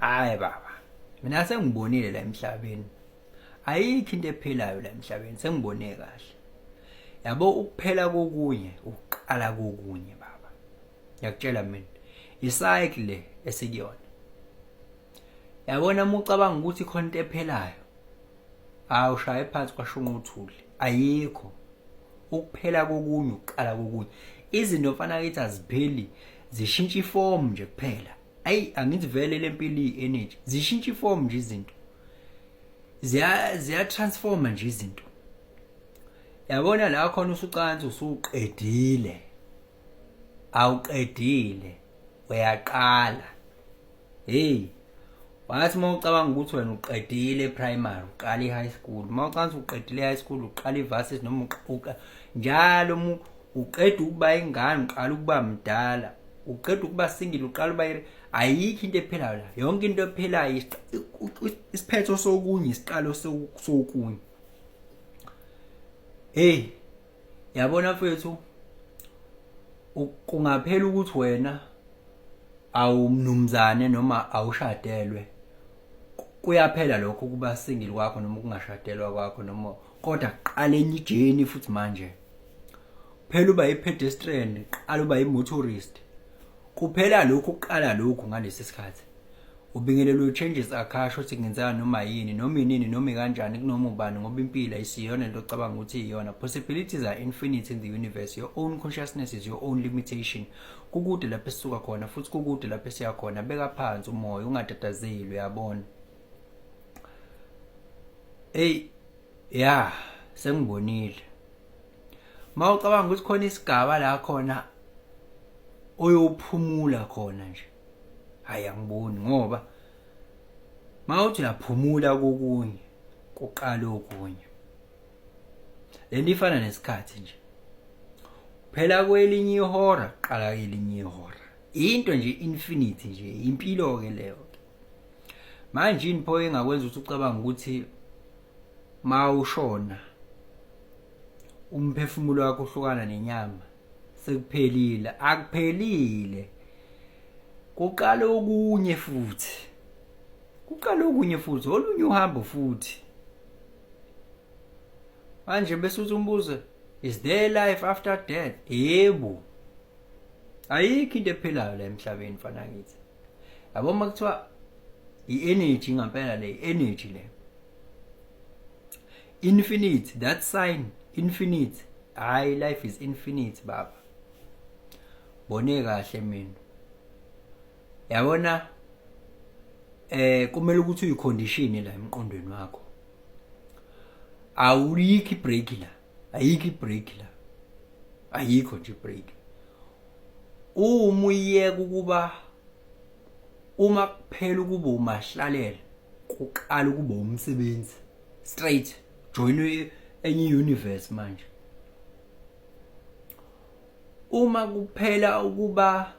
Hayi baba, mina sengibonile la emhlabeni. Ayikho into ephelayo la emhlabeni, sengibone kahle. Yabo ukuphela kokunye, ukuqala kokunye baba. Ngiyakutshela mina, icycle esikuyona. Yabona uma ucabanga ukuthi khona into ephelayo, awushaye phansi kwashunquthuli. Ayikho. Ukuphela kokunye, ukuqala kokunye. Izinto mfana kithi azipheli, zishintsha iform nje kuphela. Ayi angithi vele lempilo i-energy zishintsha iform nje izinto ziya transforma nje izinto. Yabona la khona usucansi usuqedile, awuqedile, uyaqala. Hey, wathi mawucabanga ukuthi wena uqedile primary uqala i-high school, mawucansi uqedile i-high school uqala i-varsity noma njalo uqeda ukuba ingane uqala ukuba mdala, uqeda ukuba single uqala uba ayikho into ephelayo la. Yonke into ephelayo isiphetho sokunye, isiqalo sokunye. Hey, yabona mfethu, kungaphela ukuthi wena awumnumzane noma awushadelwe. Kuyaphela lokho kuba single kwakho noma kungashadelwa kwakho noma kodwa qala enye ijeni futhi manje. Phela uba i-pedestrian, qala uba i-motorist. Kuphela lokho uqala lokho ngalesi sikhathi. Ubingelelwe changes akhasho ukuthi ngenzeka noma yini, noma inini noma kanjani kunoma ubani ngoba impilo ayisiyona into ocabanga ukuthi iyona. Possibilities are infinite in the universe. Your own consciousness is your own limitation. Kukude lapho esisuka khona futhi kukude lapho esiya khona. Beka phansi umoya ungatatazeli, uyabona. Hey, yeah, sengibonile. Mawucabanga ukuthi khona isigaba la khona oyophumula khona nje. Hayi angiboni ngoba mawuthi uyaphumula kokunye, kuqala okunye. Lento ifana nesikhathi nje. Phela kwelinye ihora, qala kwelinye ihora. Into nje infinite nje, impilo ke leyo. Manje inpho engakwenza ukuthi ucabanga ukuthi mawushona umphefumulo wakho uhlukana nenyama sekuphelile. Akuphelile, kuqala okunye futhi, olunye uhambo futhi. Manje bese uthi umbuzo, is there life after death? Yebo, ayikho into ephelayo la emhlabeni mfana kithi. Yabo makuthiwa i-energy ngampela le energy le infinite, that sign infinite. Hayi, life is infinite baba. Bone kahle mina. Yabona kumele ukuthi uyicondition la emqondweni wakho. Awuyikho ibreak la, ayikho ibreak la. Ayikho nje ibreak. Uma uyeka ukuba uma kuphela ukuba umahlalela, kuqala ukuba umsebenzi straight, join enye universe manje. Uma kuphela ukuba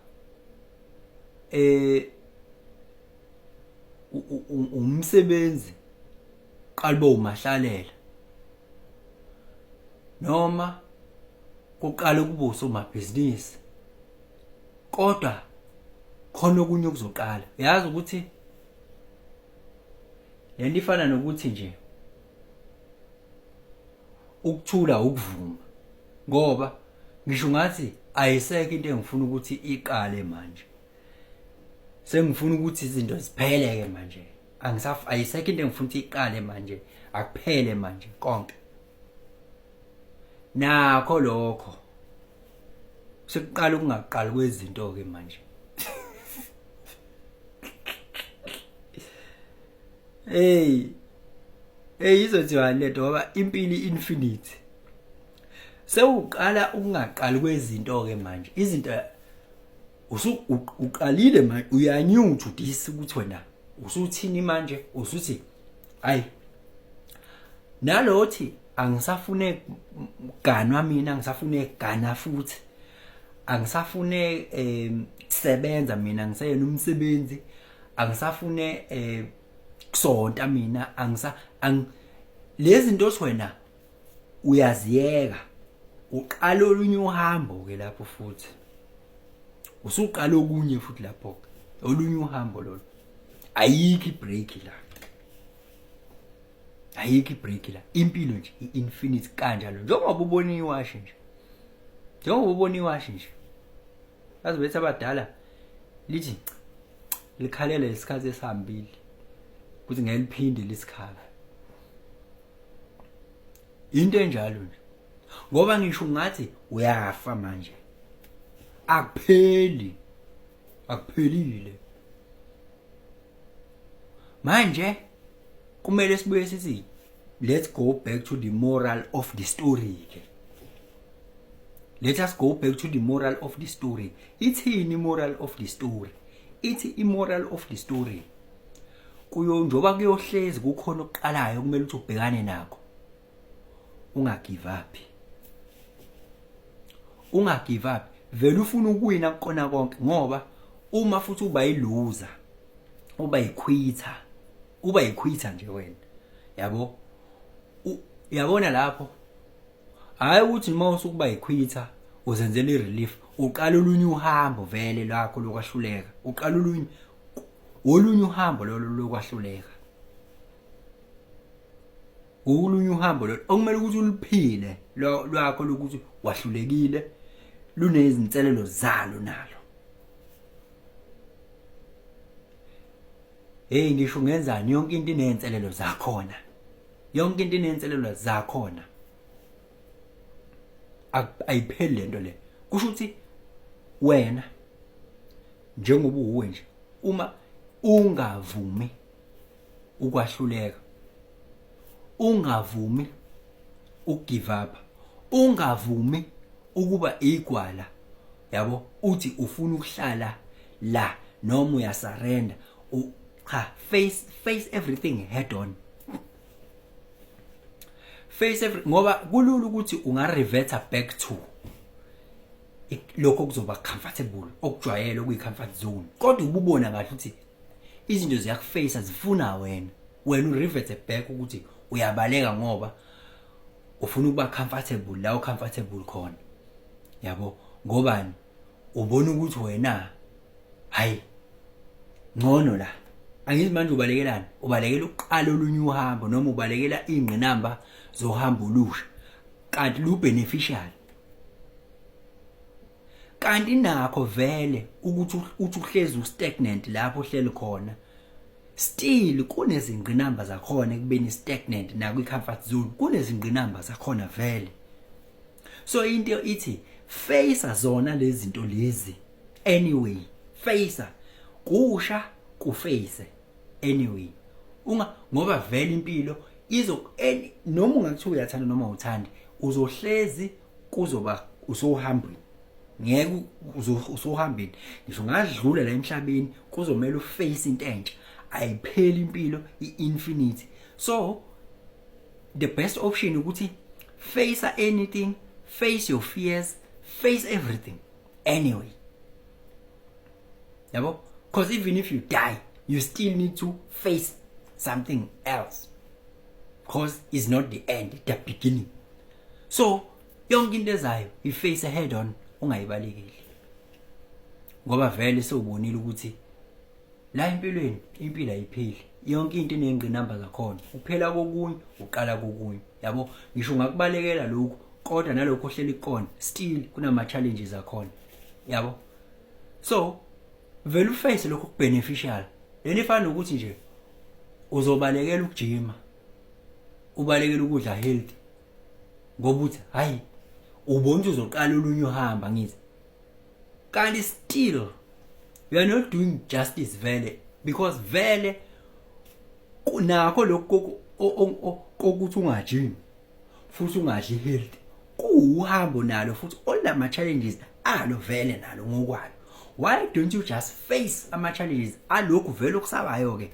umsebenzi, qala uba umahlalela noma kuqala ukuba usomabhizinisi, kodwa khona okunye okuzoqala. Uyazi ukuthi lento ifana nokuthi nje ukuthula ukuvuma, ngoba ngisho ngathi ayisekho into engifuna ukuthi iqale manje. Sengifuna ukuthi izinto ziphele ke manje. Ayisekho into engifuna ukuthi iqale manje, akuphele manje konke. Nakho lokho sekuqala ukungaqali kwezinto ke manje. Hey, izothiwa lento ngoba impilo infinite. Sewuqala ukungaqali kwezinto ke manje. Izinto uqalile manje, uyanyuthu this ukuthi wena usuthini manje, usuthi hayi nalothi angisafune ganwa mina, angisafune gana futhi, angisafune kusebenza mina, ngisayena umsebenzi, angisafune kusonta mina, lezi zinto wena uyaziyeka, uqala olunye uhambo ke lapho futhi. Usuqala okunye futhi lapho, olunye uhambo lolo. ayikho ibreak la, ayikho ibreak la. Impilo nje i-infinite kanjalo njengoba ubona iwashi nje, njengoba ubona iwashi nje. Yazi bethu abadala lithi likhalela isikhathi esihambile ukuthi ngeke liphinde lisikhava. Into enjalo nje, ngoba ngisho ngathi uyafa manje, akupheli, akuphelile. Manje kumele sibuye sithi let's go back to the moral of the story ke. Let us go back to the moral of the story. Ithini moral of the story? Ithi immoral of the story kuyo njoba kuyohlezi kukhona okuqalayo kumele ukuthi ubhekane nakho. Ungagive up. Ungagive up. Vele ufuna ukuwina kukona konke ngoba uma futhi uba yiloser, uba yiquitter, uba yiquitter nje wena. Yabo? Uyabona lapho? Hayi ukuthi noma usukuba yiquitter uzenzele irelief, uqala olunye uhambo vele lakho lokwahluleka. Uqala olunye uhambo lokwahluleka. Olunye uhambo okumele ukuthi uliphile lwakho lokuthi wahlulekile lunezinselelo zalo nalo. Hey ngisho ngenzani yonke into inenselelo zakhona. Yonke into inenselelo zakhona. Ayipheli lento le. Kusho ukuthi wena njengoba uwe nje uma ungavumi ukwahluleka, ungavumi ukugive up, ungavumi ukuba igwala, yabo, uthi ufuna ukuhlala la noma uyasurrender, face everything head on. Ngoba kulula ukuthi ungareverta back to lokho kuzoba comfortable, okujwayele okuyi-comfort zone. Kodwa ububona kahle ukuthi izinto ziyakuface zifuna wena ureverte back ukuthi uyabaleka ngoba ufuna ukuba comfortable la ucomfortable khona. Yabo, ngobani? Ubona ukuthi wena hayi ngcono la. Angizi manje ubalekelani? Ubalekela uqala olunye uhambo noma ubalekela ingqinamba zohambo olusha kanti lu beneficial. Kanti nakho vele ukuthi uhlezi stagnant lapho ohleli khona, still kunezingqinamba zakhona ekubeni stagnant na kwi-comfort zone, kunezingqinamba zakhona vele. So into ithi face zona lezi zinto lezi anyway, face kusha kuface anyway. Ngoba vele impilo noma ungathi uyathanda noma uthandi, uzohlezi kuzoba usohambweni. Ngeke usohambeni. Ngisho ngadlula la emhlabeni kuzomela uface into entsha. Ayipheli impilo, i-infinite. So the best option ukuthi face anything, face your fears, face everything anyway. Yabo? Because even if you die, you still need to face something else. Because it's not the end, it's the beginning. So yonke into ezayo iface head on, ungayibalekeli. Ngoba vele sewubonile ukuthi la empilweni impilo ayipheli. Yonke into inengqinamba zakhona. Uphela kokunye, uqala kokunye. Yabo, ngisho ngakubalekela lokho, kodwa nalokho ohleli kukona, still kunama challenges zakhona. Yabo? So vele uface lokho kubeneficial. Leni fana ukuthi nje uzobalekela ukujima, ubalekela ukudla healthy, ngoba uthi hayi ubona ukuthi uzoqala olunye uhamba ngithi. Kanti still you are not doing justice vele, because vele kunakho lokho kokuthi ungajimi futhi ungadli healthy kuuhambo nalo futhi olama challenges alo vele nalo ngokwalo. Why don't you just face ama challenges alokhu vele okusabayo ke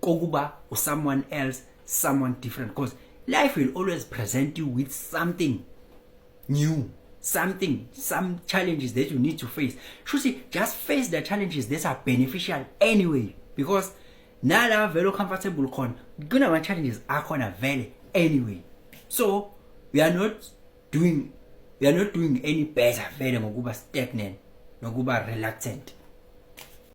kokuba someone else, someone different? Because life will always present you with something new, some challenges that you need to face. Should just face the challenges that are beneficial anyway, because nala vele comfortable khona kunama challenges akhona vele anyway. So we are not doing any better vele ngokuba stagnant nokuba reluctant.